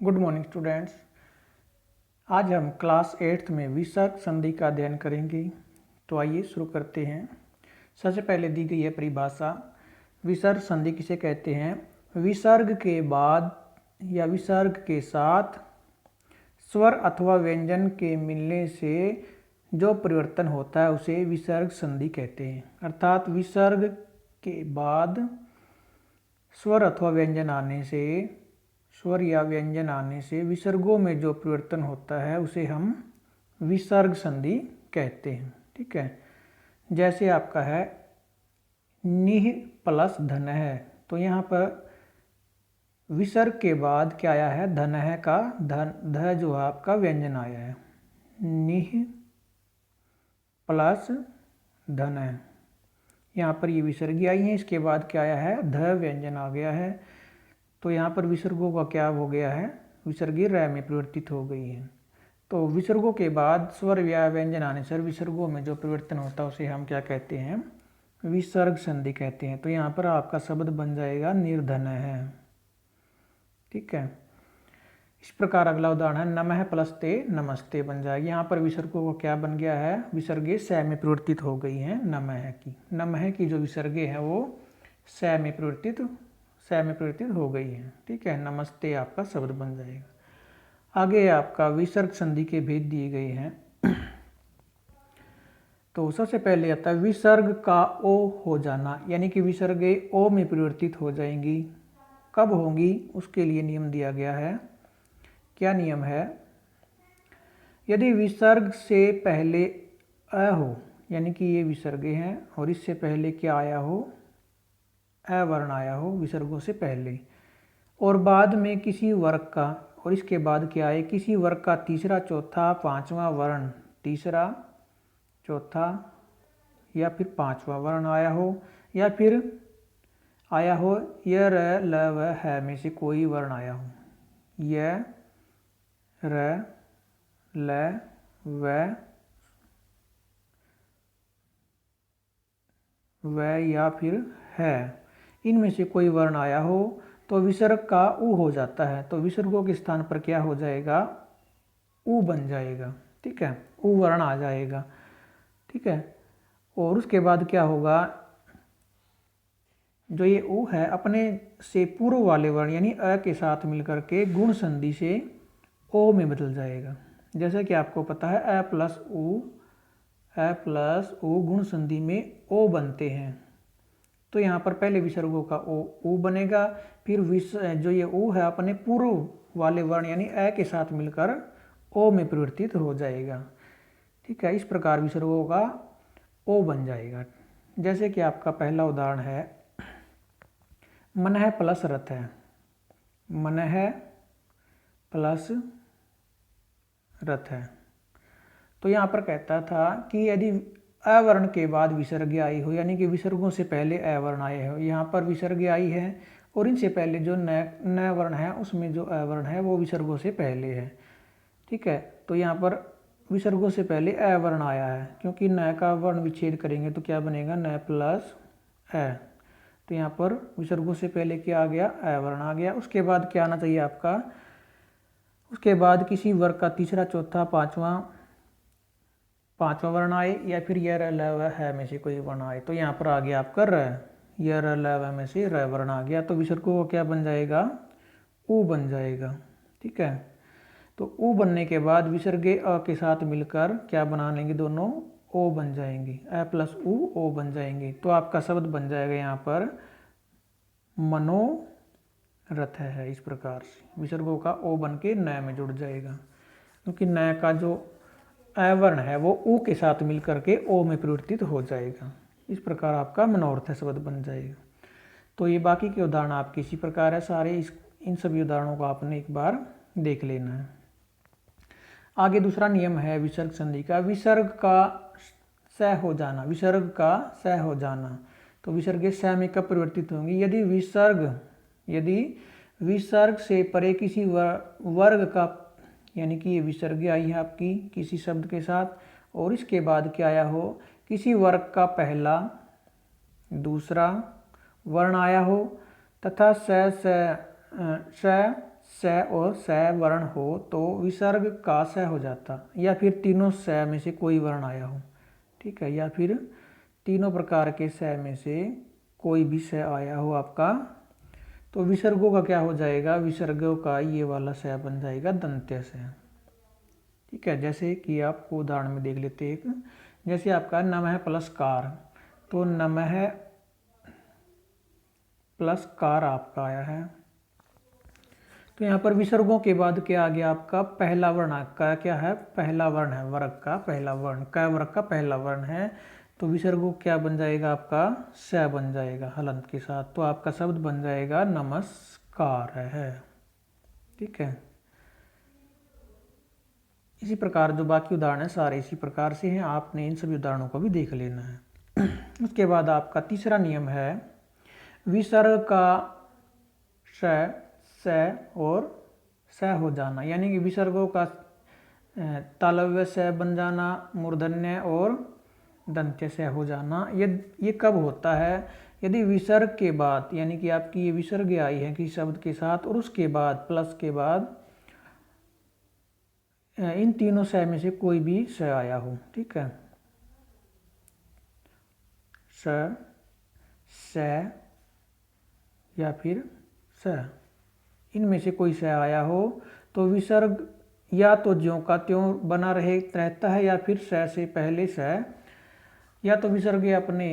Good morning students. आज हम class 8th में विसर्ग संधि का अध्ययन करेंगे। तो आइए शुरू करते हैं। सबसे पहले दी गई है परिभाषा। विसर्ग संधि किसे कहते हैं? विसर्ग के बाद या विसर्ग के साथ स्वर अथवा व्यंजन के मिलने से जो परिवर्तन होता है उसे विसर्ग संधि कहते हैं। अर्थात विसर्ग के बाद स्वर अथवा व्यंजन आने से स्वर या व्यंजन आने से विसर्गों में जो परिवर्तन होता है उसे हम विसर्ग संधि कहते हैं। ठीक है, जैसे आपका है निह प्लस धन है, तो यहाँ पर विसर्ग के बाद क्या आया है? धन है का ध जो है आपका व्यंजन आया है। निह प्लस धन है, यहाँ पर ये विसर्गी आई है, इसके बाद क्या आया है? ध व्यंजन आ गया है। तो यहाँ पर विसर्गों का क्या हो गया है? विसर्गी र में परिवर्तित हो गई है। तो विसर्गों के बाद स्वर या व्यंजन आने से विसर्गों में जो परिवर्तन होता है उसे हम क्या कहते हैं? विसर्ग संधि कहते हैं। तो यहाँ पर आपका शब्द बन जाएगा निर्धन है। ठीक है, इस प्रकार अगला उदाहरण है नमः प्लस ते नमस्ते बन जाएगी। यहाँ पर विसर्गों का क्या बन गया है? विसर्गे स में परिवर्तित हो गई है। नमः की जो विसर्गे है वो स में परिवर्तित हो गई है। ठीक है, नमस्ते आपका शब्द बन जाएगा। आगे आपका विसर्ग संधि के भेद दिए गए हैं। तो सबसे पहले आता है विसर्ग का ओ हो जाना, यानी कि विसर्गे ओ में परिवर्तित हो जाएंगी। कब होंगी उसके लिए नियम दिया गया है। क्या नियम है? यदि विसर्ग से पहले अ हो, यानी कि ये विसर्गे हैं और इससे पहले क्या आया हो? अ वर्ण आया हो विसर्गों से पहले, और बाद में किसी वर्ग का, और इसके बाद क्या है? किसी वर्ग का तीसरा, चौथा, पांचवा वर्ण, तीसरा, चौथा या फिर पांचवा वर्ण आया हो, या फिर आया हो य र ल व है में से कोई वर्ण आया हो। य र ल व या फिर है, इनमें से कोई वर्ण आया हो तो विसर्ग का उ हो जाता है। तो विसर्गों के स्थान पर क्या हो जाएगा? उ बन जाएगा। ठीक है, उ वर्ण आ जाएगा। ठीक है, और उसके बाद क्या होगा? जो ये उ है अपने से पूर्व वाले वर्ण यानी अ के साथ मिलकर के गुण संधि से ओ में बदल जाएगा। जैसे कि आपको पता है अ प्लस उ गुण संधि में ओ बनते हैं। तो यहाँ पर पहले विसर्गों का उ बनेगा, फिर जो ये उ है अपने पूर्व वाले वर्ण यानी अ के साथ मिलकर ओ में परिवर्तित हो जाएगा। ठीक है, इस प्रकार विसर्गों का ओ बन जाएगा। जैसे कि आपका पहला उदाहरण है मनः प्लस रथ है। मनः प्लस रथ है, तो यहाँ पर कहता था कि यदि अवर्ण के बाद विसर्ग आई हो, यानी कि विसर्गों से पहले अवर्ण आए हो, यहाँ पर विसर्ग आई है और इनसे पहले जो न वर्ण है उसमें जो अवर्ण है वो विसर्गों से पहले है। ठीक है, तो यहाँ पर विसर्गों से पहले अवर्ण आया है, क्योंकि न का वर्ण विच्छेद करेंगे तो क्या बनेगा? न प्लस अ। तो यहाँ पर विसर्गों से पहले क्या आ गया? अवर्ण आ गया। उसके बाद क्या आना चाहिए आपका? उसके बाद किसी वर्ग का तीसरा, चौथा, पांचवा वर्ण आए, या फिर य र ल व है में से कोई वर्ण आए। तो यहाँ पर आ गया आपका र, य र ल व में से र वर्ण आ गया। तो विसर्गों का क्या बन जाएगा? उ बन जाएगा। ठीक है, तो उ बनने के बाद विसर्गे अ के साथ मिलकर क्या बना लेंगे? दोनों ओ बन जाएंगे। अ प्लस उ ओ बन जाएंगे। तो आपका शब्द बन जाएगा यहाँ पर मनोरथ है। इस प्रकार से विसर्गों का ओ बन के न में जुड़ जाएगा, क्योंकि न का जो अवर्ण है वो उ के साथ मिलकर के ओ में परिवर्तित हो जाएगा। इस प्रकार आपका मनोरथ शब्द बन जाएगा। तो ये बाकी के उदाहरण आपके इसी प्रकार है सारे। इन सभी उदाहरणों को आपने एक बार देख लेना है। आगे दूसरा नियम है विसर्ग संधि का, विसर्ग का स हो जाना। विसर्ग का स हो जाना, तो विसर्गे स में कब परिवर्तित होंगी? यदि विसर्ग से परे किसी वर्ग का, यानी कि ये विसर्ग आई है आपकी किसी शब्द के साथ, और इसके बाद क्या आया हो? किसी वर्ग का पहला, दूसरा वर्ण आया हो, तथा स और स वर्ण हो तो विसर्ग का स हो जाता, या फिर तीनों स में से कोई वर्ण आया हो, ठीक है, या फिर तीनों प्रकार के स में से कोई भी स आया हो आपका, तो विसर्गों का क्या हो जाएगा, विसर्गों का ये वाला स बन जाएगा दंत्य स। ठीक है, जैसे कि आपको उदाहरण में देख लेते हैं एक, जैसे आपका नमः प्लस कार, तो नमः प्लस कार आपका आया है, तो यहाँ पर विसर्गों के बाद क्या आ गया आपका पहला वर्ण का, क्या है, पहला वर्ण है, वर्ग का पहला वर्ण, क वर्ग का पहला वर्ण है, तो विसर्गों क्या बन जाएगा आपका स बन जाएगा हलंत के साथ, तो आपका शब्द बन जाएगा नमस्कार है। ठीक है, इसी प्रकार जो बाकी उदाहरण है सारे इसी प्रकार से हैं, आपने इन सभी उदाहरणों को भी देख लेना है। उसके बाद आपका तीसरा नियम है विसर्ग का स और स हो जाना, यानी कि विसर्गों का तालव्य स बन जाना, मूर्धन्य और दंत्य स हो जाना। ये कब होता है, यदि विसर्ग के बाद, यानी कि आपकी ये विसर्ग आई है किसी शब्द के साथ और उसके बाद प्लस के बाद इन तीनों स में से कोई भी स आया हो। ठीक है, स, स या फिर स, इनमें से कोई स आया हो तो विसर्ग या तो ज्यों का त्यों बना रहता है, या फिर स से पहले स, या तो विसर्ग अपने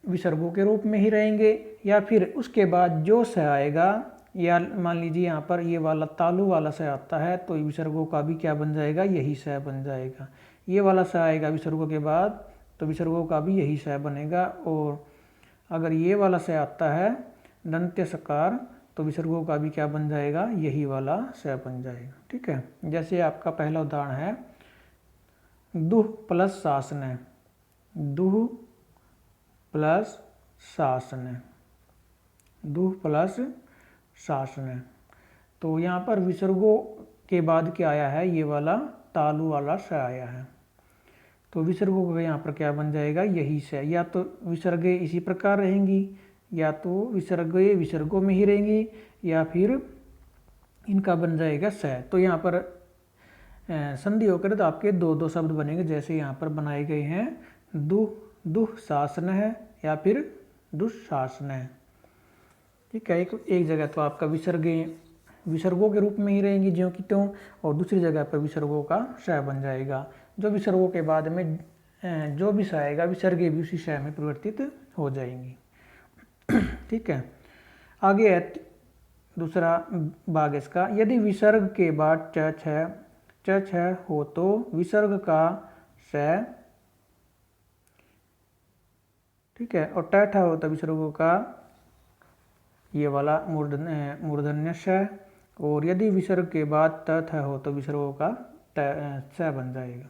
विसर्गों के रूप में ही रहेंगे, या फिर उसके बाद जो स आएगा, या मान लीजिए यहाँ पर ये वाला तालु वाला स आता है तो विसर्गों का भी क्या बन जाएगा, यही स बन जाएगा। ये वाला स आएगा विसर्गों के बाद तो विसर्गों का भी यही स बनेगा, और अगर ये वाला स आता है दंत्य सकार तो विसर्गों का भी क्या बन जाएगा, यही वाला स बन जाएगा। ठीक है, जैसे आपका पहला उदाहरण है दुह प्लस शासन, दुह प्लस शासन, दुह प्लस शासन, तो यहाँ पर विसर्गों के बाद क्या आया है, ये वाला तालु वाला स आया है, तो विसर्गों का यहाँ पर क्या बन जाएगा, यही स, या तो विसर्गें इसी प्रकार रहेंगी, या तो विसर्गें विसर्गों में ही रहेंगी, या फिर इनका बन जाएगा स। तो यहाँ पर संधि होकर तो आपके दो दो शब्द बनेंगे, जैसे यहाँ पर बनाए गए हैं दुह शासन है या फिर दुशासन है। ठीक है, एक जगह तो आपका विसर्गों के रूप में ही रहेंगी ज्यों की त्यों, और दूसरी जगह पर विसर्गों का श बन जाएगा। जो विसर्गों के बाद में जो भी स आएगा विसर्गें भी उसी श में परिवर्तित हो जाएंगी। ठीक है, आगे है दूसरा भाग इसका, यदि विसर्ग के बाद च छ हो तो विसर्ग का स, ठीक है, और ट हो तो विसर्गों का ये वाला मूर्धन्य श, और यदि विसर्ग के बाद त हो तो विसर्गों का स बन जाएगा।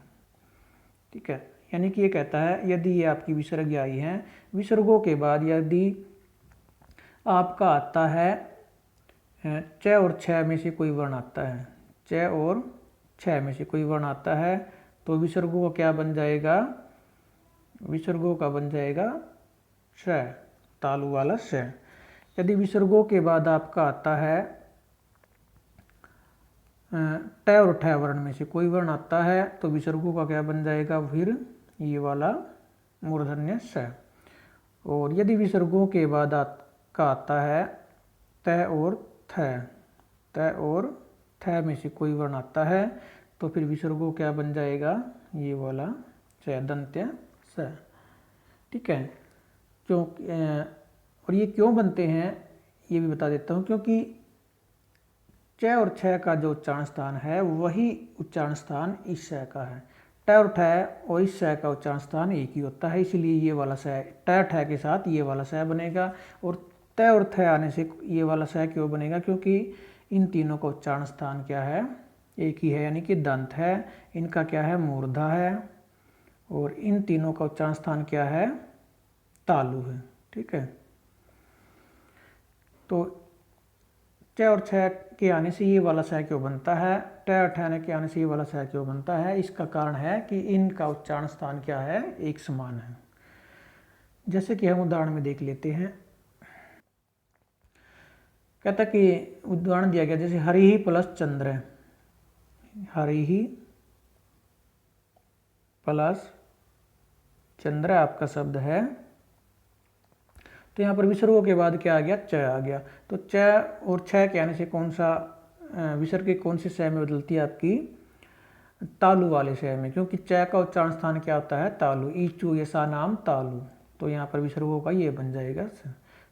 ठीक है, यानी कि ये कहता है यदि ये आपकी विसर्ग आई हैं, विसर्गों के बाद यदि आपका आता है च और छ में से कोई वर्ण आता है, च और छ में से कोई वर्ण आता है तो विसर्गों का क्या बन जाएगा, विसर्गों का बन जाएगा श, तालु वाला श। यदि विसर्गों के बाद आपका आता है ट और ठ वर्ण में से कोई वर्ण आता है तो विसर्गों का क्या बन जाएगा, फिर ये वाला मूर्धन्य स। और यदि विसर्गों के बाद का आता है त और थ, त और थ में से कोई वर्ण आता है तो फिर विसर्गों क्या बन जाएगा, ये वाला स, दंत्य स। ठीक है, क्यों और ये क्यों बनते हैं ये भी बता देता हूँ, क्योंकि च और छ का जो उच्चारण स्थान है वही उच्चारण स्थान इस स का है, ट और ठ और इस स का उच्चारण स्थान एक ही होता है, इसलिए ये वाला स ट ठ के साथ ये वाला स बनेगा। और त और थ आने से ये वाला स क्यों बनेगा, क्योंकि इन तीनों का उच्चारण स्थान क्या है, एक ही है, यानी कि दंत है, इनका क्या है, मूर्धा है, और इन तीनों का उच्चारण स्थान क्या है, तालु है। ठीक है, तो च और छ के आने से ये वाला स क्यों बनता है, ट और ठ के आने से ये वाला स क्यों बनता है, इसका कारण है कि इनका उच्चारण स्थान क्या है, एक समान है। जैसे कि हम उदाहरण में देख लेते हैं, कहता कि उदाहरण दिया गया जैसे हरि ही प्लस चंद्र, हरि ही प्लस चंद्र आपका शब्द है। तो यहाँ पर विसर्गों के बाद क्या आ गया, च आ गया। तो च और छ के आने से कौन सा विसर्ग के कौन से श में बदलती है आपकी, तालु वाले श में, क्योंकि च का उच्चारण स्थान क्या होता है, तालु। ईचू यसा नाम तालु। तो यहाँ पर विसर्गों का ये बन जाएगा।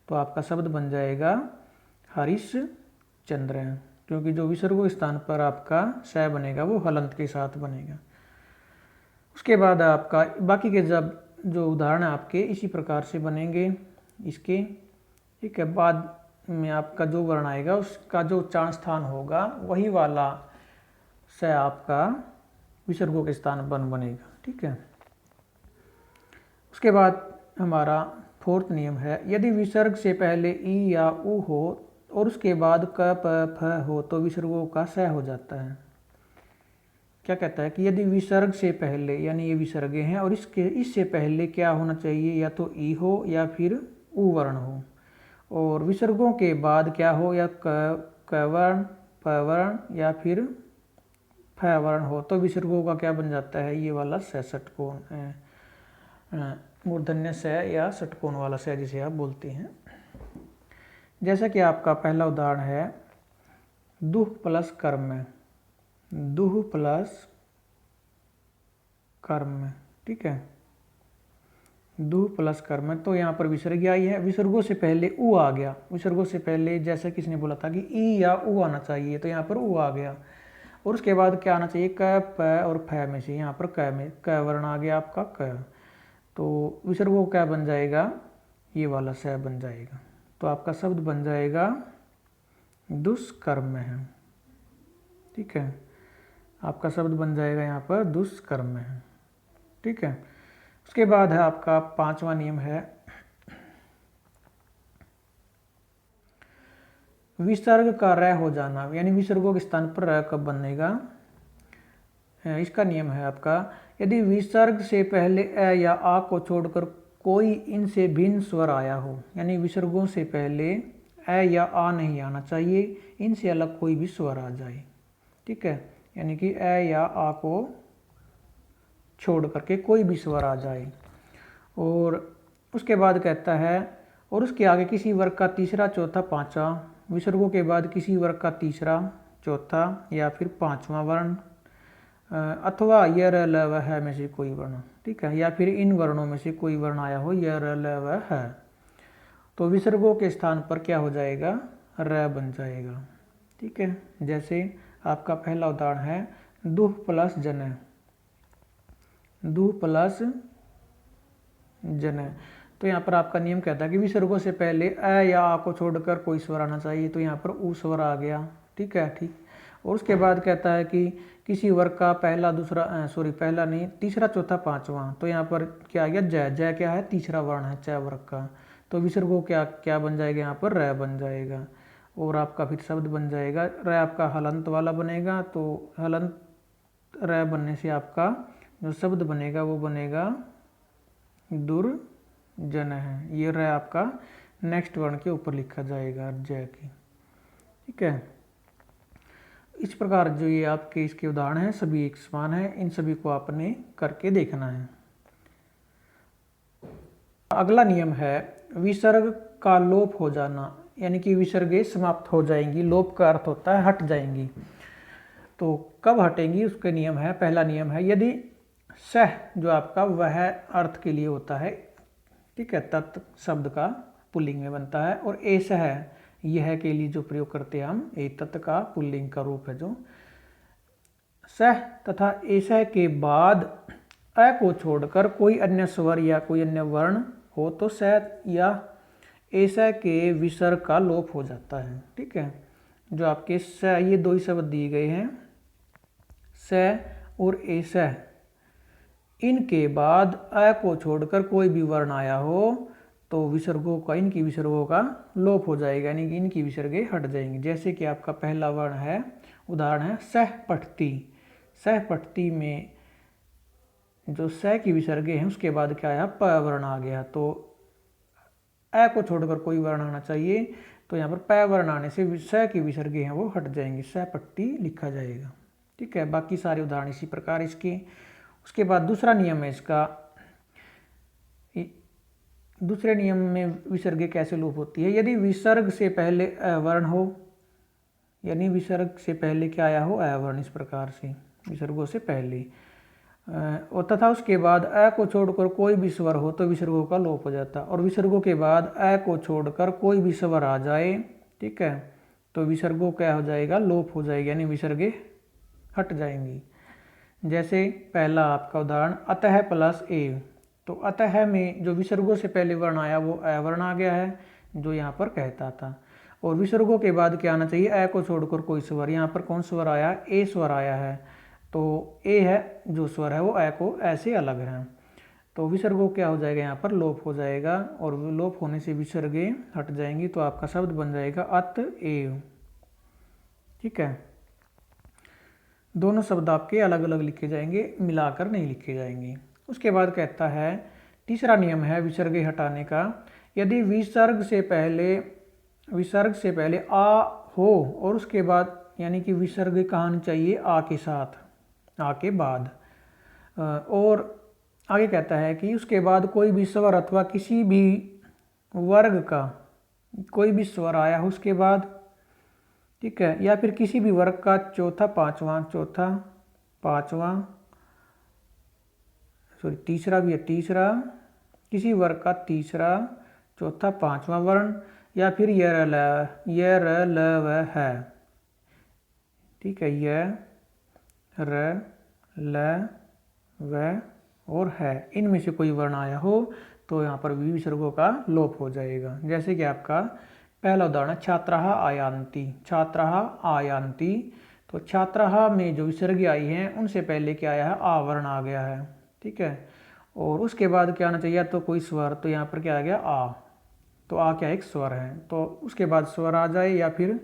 तो आपका शब्द बन जाएगा हरीश चंद्र, क्योंकि जो विसर्गों स्थान पर आपका श बनेगा वो हलंत के साथ बनेगा। उसके बाद आपका बाकी के जब जो उदाहरण आपके इसी प्रकार से बनेंगे इसके, ठीक है। बाद में आपका जो वर्ण आएगा उसका जो उच्चारण स्थान होगा वही वाला स आपका विसर्गों के स्थान पर बनेगा, ठीक है। उसके बाद हमारा फोर्थ नियम है, यदि विसर्ग से पहले ई या उ हो और उसके बाद क प फ हो तो विसर्गों का स हो जाता है। क्या कहता है कि यदि विसर्ग से पहले, यानी ये विसर्गे हैं और इससे पहले क्या होना चाहिए, या तो ई हो या फिर उ वर्ण हो, और विसर्गों के बाद क्या हो, या क वर्ण, प वर्ण या फिर फ वर्ण हो, तो विसर्गों का क्या बन जाता है, ये वाला स, षटकोण, मूर्धन्य स या षटकोण वाला स जिसे आप बोलते हैं। जैसा कि आपका पहला उदाहरण है दुह प्लस कर्म, दुह प्लस कर्म, ठीक है, दुह प्लस कर्म। तो यहाँ पर विसर्ग आई है, विसर्गों से पहले उ आ गया। विसर्गों से पहले जैसा किसने बोला था कि ई या उ आना चाहिए, तो यहाँ पर उ आ गया। और उसके बाद क्या आना चाहिए, क प और फ में से यहाँ पर क में क वर्ण आ गया आपका क। तो विसर्गों क्या बन जाएगा, ये वाला स बन जाएगा। तो आपका शब्द बन जाएगा दुष्कर्म है, ठीक है। आपका शब्द बन जाएगा यहाँ पर दुष्कर्म है, ठीक है। उसके बाद है आपका पांचवा नियम है, विसर्ग का र हो जाना, यानी विसर्गों के स्थान पर र कब बनेगा। इसका नियम है आपका, यदि विसर्ग से पहले अ या आ को छोड़कर कोई इनसे भिन्न स्वर आया हो, यानी विसर्गों से पहले अ या आ नहीं आना चाहिए, इनसे अलग कोई भी स्वर आ जाए, ठीक है। यानी कि अ या आ को छोड़ करके कोई भी स्वर आ जाए। और उसके बाद कहता है, और उसके आगे किसी वर्ग का तीसरा, चौथा, पांचवा, विसर्गों के बाद किसी वर्ग का तीसरा, चौथा या फिर पांचवा वर्ण, अथवा य र ल व ह में से कोई वर्ण, ठीक है, या फिर इन वर्णों में से कोई वर्ण आया हो, य र ल व ह, तो विसर्गों के स्थान पर क्या हो जाएगा, र बन जाएगा, ठीक है। जैसे आपका पहला उदाहरण है दुह प्लस जन, दुह प्लस जन। तो यहाँ पर आपका नियम कहता है कि विसर्गों से पहले अ या आ को छोड़कर कोई स्वर आना चाहिए, तो यहाँ पर उ स्वर आ गया, ठीक है, ठीक। और उसके बाद कहता है कि किसी वर्ग का पहला, दूसरा, पहला नहीं, तीसरा, चौथा, पांचवा, तो यहाँ पर क्या आ गया, जय, जय क्या है, तीसरा वर्ण है च वर्ग का, तो विसर्गों क्या क्या बन जाएगा, यहाँ पर र बन जाएगा। और आपका फिर शब्द बन जाएगा, र आपका हलंत वाला बनेगा, तो हलंत र बनने से आपका जो शब्द बनेगा वो बनेगा दुर्जन है। ये र आपका नेक्स्ट वर्ण के ऊपर लिखा जाएगा, जय की, ठीक है। इस प्रकार जो ये आपके इसके उदाहरण हैं सभी एक समान है, इन सभी को आपने करके देखना है। अगला नियम है विसर्ग का लोप हो जाना, यानी कि विसर्गें समाप्त हो जाएंगी। लोप का अर्थ होता है हट जाएंगी। तो कब हटेंगी उसके नियम है, पहला नियम है, यदि सह जो आपका वह अर्थ के लिए होता है, ठीक है, तत् शब्द का पुल्लिंग में बनता है, और ऐसा है यह के लिए जो प्रयोग करते हैं हम, ए तत् का पुल्लिंग का रूप है जो सह तथा ऐसा के बाद अ को छोड़कर कोई अन्य स्वर या कोई अन्य वर्ण हो तो सह या ऐसा के विसर्ग का लोप हो जाता है, ठीक है। जो आपके स, ये दो ही शब्द दिए गए हैं, स और ऐसा, इनके बाद अ को छोड़कर कोई भी वर्ण आया हो तो विसर्गों का, इनकी विसर्गों का लोप हो जाएगा, यानी कि इनकी विसर्गें हट जाएंगी। जैसे कि आपका पहला वर्ण है, उदाहरण है सहपठती, सहपठती में जो स की विसर्गें हैं उसके बाद क्या आया, प वर्ण आ गया, तो अ को छोड़कर कोई वर्ण आना चाहिए, तो यहाँ पर पै वर्ण आने से स की विसर्गे हैं वो हट जाएंगी, स पट्टी लिखा जाएगा। ठीक है, बाकी सारे उदाहरण इसी प्रकार इसके। उसके बाद दूसरा नियम है इसका, दूसरे नियम में विसर्गे कैसे लोप होती है। यदि विसर्ग से पहले अवर्ण हो, यानी विसर्ग से पहले क्या आया हो, अवर्ण, इस प्रकार से विसर्गों से पहले, और तथा उसके बाद अ को छोड़कर कोई भी स्वर हो तो विसर्गों का लोप हो जाता। और विसर्गों के बाद अ को छोड़कर कोई भी स्वर आ जाए, ठीक है, तो विसर्गों क्या हो जाएगा, लोप हो जाएगा, यानी विसर्गे हट जाएंगी। जैसे पहला आपका उदाहरण अतः प्लस ए, तो अतः में जो विसर्गों से पहले वर्ण आया वो अवर्ण आ गया है, जो यहाँ पर कहता था। और विसर्गों के बाद क्या आना चाहिए, अ को छोड़कर कोई स्वर। यहाँ पर कौन स्वर आया, ए स्वर आया है, तो ए है जो स्वर है वो अ को ऐसे अलग है, तो विसर्गों क्या हो जाएगा, यहाँ पर लोप हो जाएगा, और लोप होने से विसर्गे हट जाएंगी, तो आपका शब्द बन जाएगा अतएव। ठीक है, दोनों शब्द आपके अलग अलग लिखे जाएंगे, मिलाकर नहीं लिखे जाएंगे। उसके बाद कहता है तीसरा नियम है विसर्गे हटाने का। यदि विसर्ग से पहले आ हो और उसके बाद, यानी कि विसर्ग कहाँ आनी चाहिए, आ के साथ, आ के बाद, और आगे कहता है कि उसके बाद कोई भी स्वर अथवा किसी भी वर्ग का कोई भी स्वर आया हो उसके बाद, ठीक है, या फिर किसी भी वर्ग का चौथा पांचवा तीसरा भी है, तीसरा किसी वर्ग का तीसरा, चौथा, पांचवा वर्ण, या फिर य र ल व है। ठीक है, य र ल व और है, इनमें से कोई वर्ण आया हो तो यहाँ पर विसर्गों का लोप हो जाएगा। जैसे कि आपका पहला उदाहरण छात्रः आयान्ति, छात्रः आयान्ति, तो छात्रः में जो विसर्ग आई हैं उनसे पहले क्या आया है, आ वर्ण आ गया है। ठीक है, और उसके बाद क्या आना चाहिए, तो कोई स्वर, तो यहाँ पर क्या आ गया, आ, तो आ क्या एक स्वर है, तो उसके बाद स्वर आ जाए, या फिर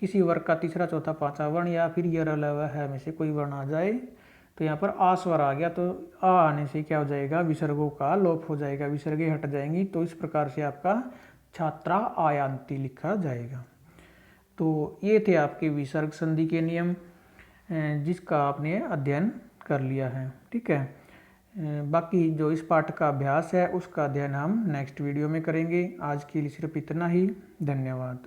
किसी वर्ग का तीसरा, चौथा, पांचवा वर्ण, या फिर य र ल व है में से कोई वर्ण आ जाए, तो यहाँ पर आ स्वर आ गया, तो आ आने से क्या हो जाएगा, विसर्गों का लोप हो जाएगा, विसर्गे हट जाएंगी। तो इस प्रकार से आपका छात्रा आयान्ति लिखा जाएगा। तो ये थे आपके विसर्ग संधि के नियम, जिसका आपने अध्ययन कर लिया है। ठीक है, बाकी जो इस पाठ का अभ्यास है उसका अध्ययन हम नेक्स्ट वीडियो में करेंगे। आज के लिए सिर्फ इतना ही, धन्यवाद।